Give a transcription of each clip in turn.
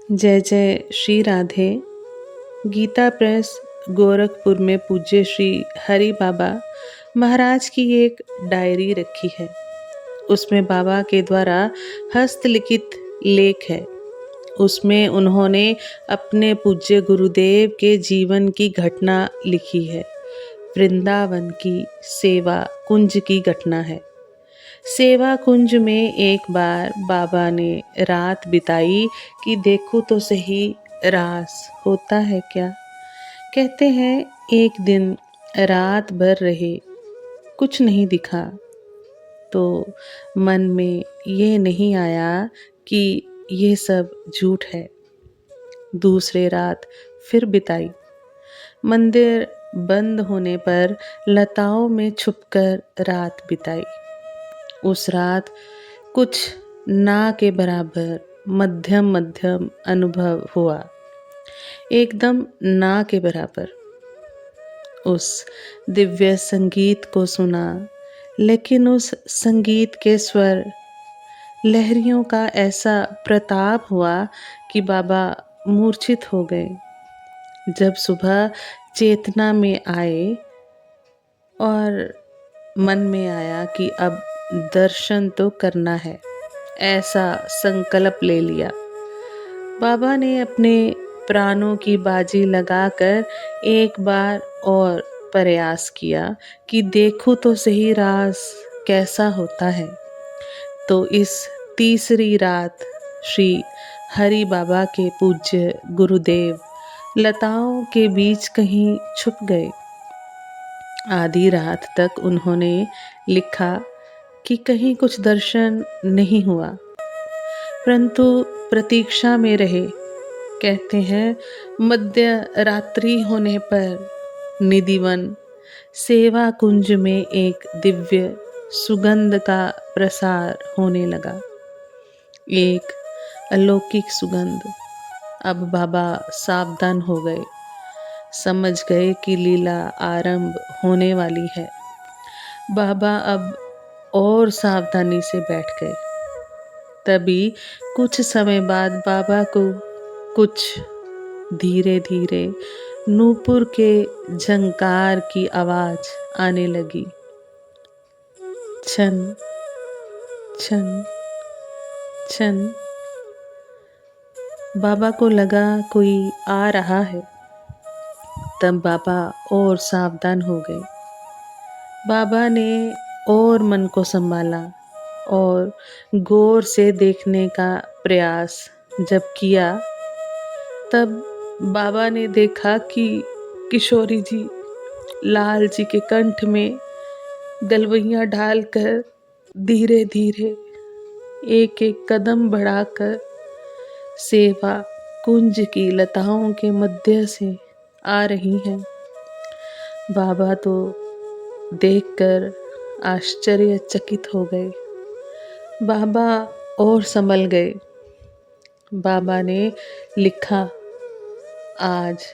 जय जय श्री राधे। गीता प्रेस गोरखपुर में पूज्य श्री हरि बाबा महाराज की एक डायरी रखी है। उसमें बाबा के द्वारा हस्तलिखित लेख है। उसमें उन्होंने अपने पूज्य गुरुदेव के जीवन की घटना लिखी है। वृंदावन की सेवा कुंज की घटना है। सेवा कुंज में एक बार बाबा ने रात बिताई कि देखो तो सही रास होता है क्या। कहते हैं एक दिन रात भर रहे, कुछ नहीं दिखा, तो मन में ये नहीं आया कि ये सब झूठ है। दूसरे रात फिर बिताई। मंदिर बंद होने पर लताओं में छुपकर रात बिताई। उस रात कुछ ना के बराबर मध्यम मध्यम अनुभव हुआ, एकदम ना के बराबर। उस दिव्य संगीत को सुना, लेकिन उस संगीत के स्वर लहरियों का ऐसा प्रताप हुआ कि बाबा मूर्छित हो गए। जब सुबह चेतना में आए और मन में आया कि अब दर्शन तो करना है, ऐसा संकल्प ले लिया। बाबा ने अपने प्राणों की बाजी लगाकर एक बार और प्रयास किया कि देखूं तो सही रास कैसा होता है। तो इस तीसरी रात श्री हरि बाबा के पूज्य गुरुदेव लताओं के बीच कहीं छुप गए। आधी रात तक उन्होंने लिखा कि कहीं कुछ दर्शन नहीं हुआ, परंतु प्रतीक्षा में रहे। कहते हैं मध्य रात्रि होने पर निधिवन सेवा कुंज में एक दिव्य सुगंध का प्रसार होने लगा, एक अलौकिक सुगंध। अब बाबा सावधान हो गए, समझ गए कि लीला आरंभ होने वाली है। बाबा अब और सावधानी से बैठ गए। तभी कुछ समय बाद बाबा को कुछ धीरे धीरे नूपुर के झंकार की आवाज आने लगी। छन छन छन। बाबा को लगा कोई आ रहा है। तब बाबा और सावधान हो गए। बाबा ने और मन को संभाला और गौर से देखने का प्रयास जब किया, तब बाबा ने देखा कि किशोरी जी लाल जी के कंठ में गलवैयां डालकर धीरे धीरे एक एक कदम बढ़ाकर सेवा कुंज की लताओं के मध्य से आ रही हैं। बाबा तो देखकर आश्चर्यचकित हो गए। बाबा और संभल गए। बाबा ने लिखा, आज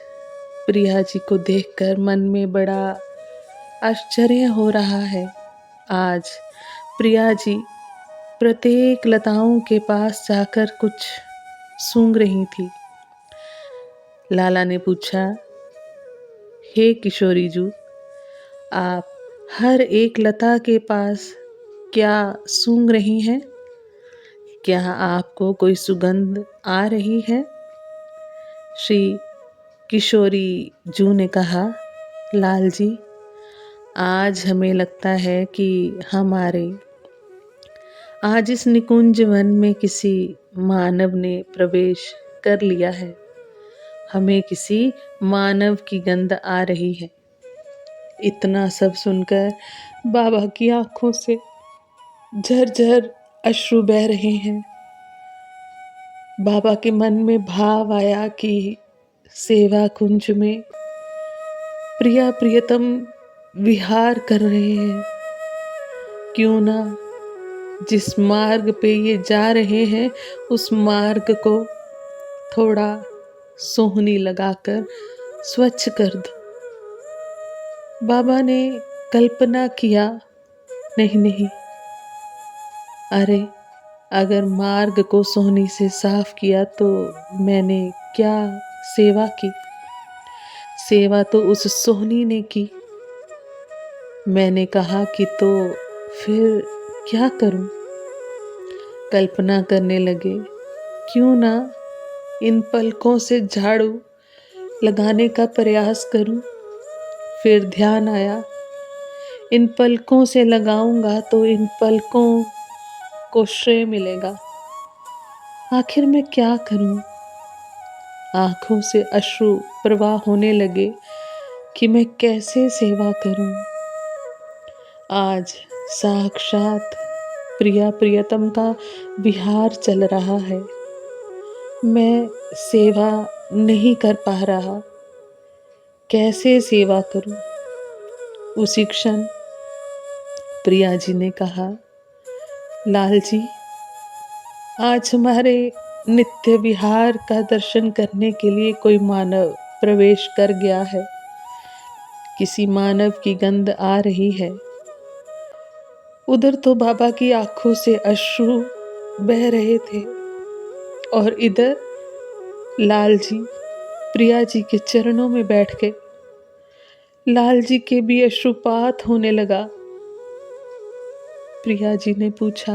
प्रिया जी को देखकर मन में बड़ा आश्चर्य हो रहा है। आज प्रिया जी प्रत्येक लताओं के पास जाकर कुछ सूंघ रही थी। लाला ने पूछा, हे किशोरी जी, आप हर एक लता के पास क्या सूंघ रही हैं? क्या आपको कोई सुगंध आ रही है? श्री किशोरी जू ने कहा, लाल जी, आज हमें लगता है कि आज इस निकुंज वन में किसी मानव ने प्रवेश कर लिया है। हमें किसी मानव की गंध आ रही है। इतना सब सुनकर बाबा की आंखों से झरझर अश्रु बह रहे हैं। बाबा के मन में भाव आया कि सेवा कुंज में प्रिया प्रियतम विहार कर रहे हैं। क्यों ना जिस मार्ग पे ये जा रहे हैं उस मार्ग को थोड़ा सोहनी लगाकर स्वच्छ कर दो। बाबा ने कल्पना किया, नहीं, अरे अगर मार्ग को सोहनी से साफ किया तो मैंने क्या सेवा की। सेवा तो उस सोहनी ने की। मैंने कहा कि तो फिर क्या करूं। कल्पना करने लगे, क्यों ना इन पलकों से झाड़ू लगाने का प्रयास करूं। फिर ध्यान आया, इन पलकों से लगाऊंगा तो इन पलकों को श्रेय मिलेगा। आखिर मैं क्या करूं। आंखों से अश्रु प्रवाह होने लगे कि मैं कैसे सेवा करूं। आज साक्षात प्रिया प्रियतम का विहार चल रहा है। मैं सेवा नहीं कर पा रहा। कैसे सेवा करूं। उसी क्षण प्रिया जी ने कहा, लाल जी, आज हमारे नित्य विहार का दर्शन करने के लिए कोई मानव प्रवेश कर गया है। किसी मानव की गंध आ रही है। उधर तो बाबा की आंखों से अश्रु बह रहे थे और इधर लाल जी प्रिया जी के चरणों में बैठ गए। लाल जी के भी अश्रुपात होने लगा। प्रिया जी ने पूछा,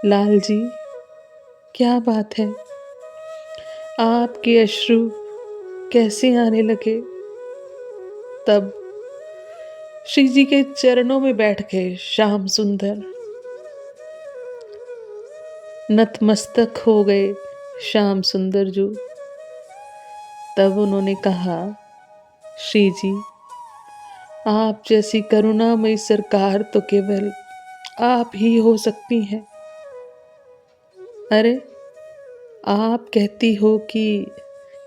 लाल जी, क्या बात है। आपके अश्रु कैसे आने लगे। तब श्री जी के चरणों में बैठ गए श्याम सुंदर। नतमस्तक हो गए श्याम सुंदर जो। तब उन्होंने कहा, श्री जी, आप जैसी करुणामयी सरकार तो केवल आप ही हो सकती हैं। अरे, आप कहती हो कि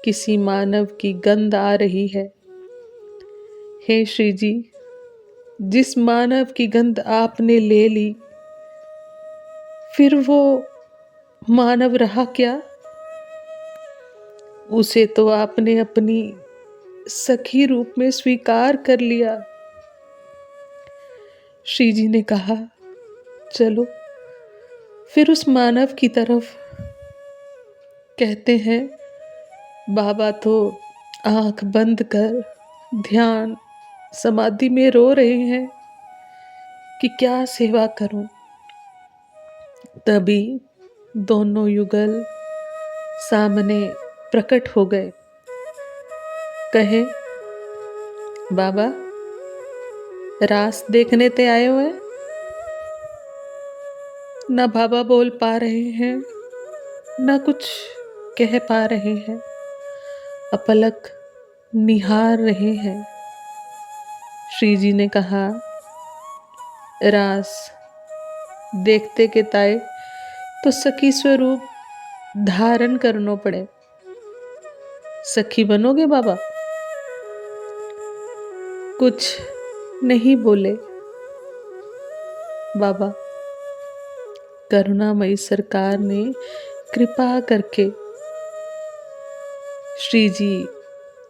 किसी मानव की गंध आ रही है। हे श्री जी, जिस मानव की गंध आपने ले ली, फिर वो मानव रहा क्या। उसे तो आपने अपनी सखी रूप में स्वीकार कर लिया। श्री जी ने कहा, चलो फिर उस मानव की तरफ। कहते हैं बाबा तो आंख बंद कर ध्यान समाधि में रो रहे हैं कि क्या सेवा करूं। तभी दोनों युगल सामने प्रकट हो गए। कहे, बाबा, रास देखने ते आए हुए। ना बाबा बोल पा रहे हैं, ना कुछ कह पा रहे हैं। अपलक निहार रहे हैं। श्री जी ने कहा, रास देखते के ताए तो सखी स्वरूप धारण करनो पड़े। सखी बनोगे बाबा। कुछ नहीं बोले। बाबा करुणामयी सरकार ने कृपा करके श्री जी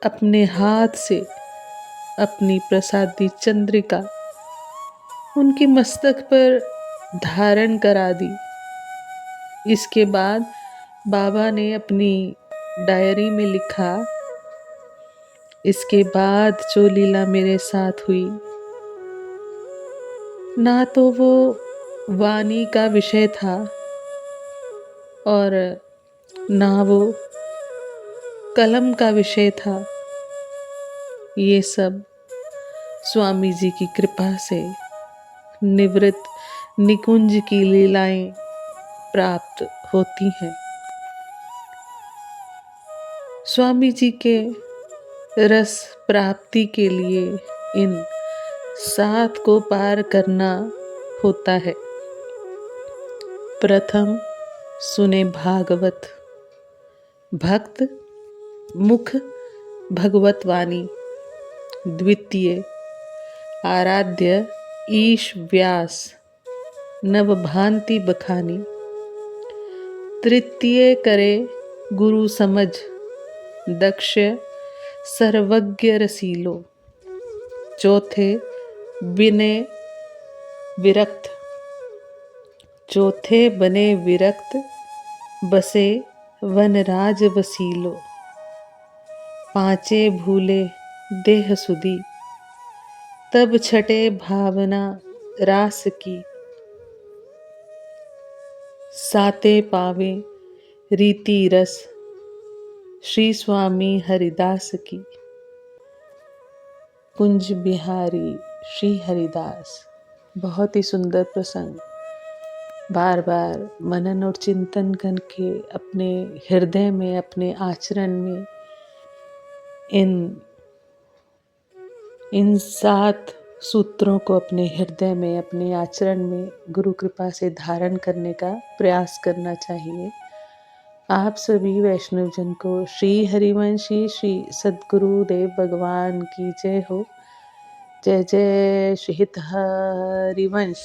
अपने हाथ से अपनी प्रसादी चंद्रिका उनके मस्तक पर धारण करा दी। इसके बाद बाबा ने अपनी डायरी में लिखा, इसके बाद जो लीला मेरे साथ हुई, ना तो वो वाणी का विषय था और ना वो कलम का विषय था। ये सब स्वामी जी की कृपा से निवृत्त निकुंज की लीलाएं प्राप्त होती हैं। स्वामी जी के रस प्राप्ति के लिए इन 7 को पार करना होता है। प्रथम सुने भागवत, भक्त मुख भगवत वाणी। द्वितीय आराध्य ईश व्यास नव भांति बखानी। तृतीय करे गुरु समझ दक्ष सर्वज्ञ रसीलो। चौथे विनय विरक्त। चौथे बने विरक्त, बसे वनराज वसीलो। पाँचे भूले देह सुधी, तब छठे भावना रास की। साते पावे रीति रस, श्री स्वामी हरिदास की। कुंज बिहारी श्री हरिदास। बहुत ही सुंदर प्रसंग। बार बार मनन और चिंतन करके अपने हृदय में, अपने आचरण में इन 7 सूत्रों को अपने हृदय में, अपने आचरण में गुरु कृपा से धारण करने का प्रयास करना चाहिए। आप सभी वैष्णव जन को श्री हरिवंशी श्री सद्गुरु देव भगवान की जय हो। जय जय श्री हित हरिवंश।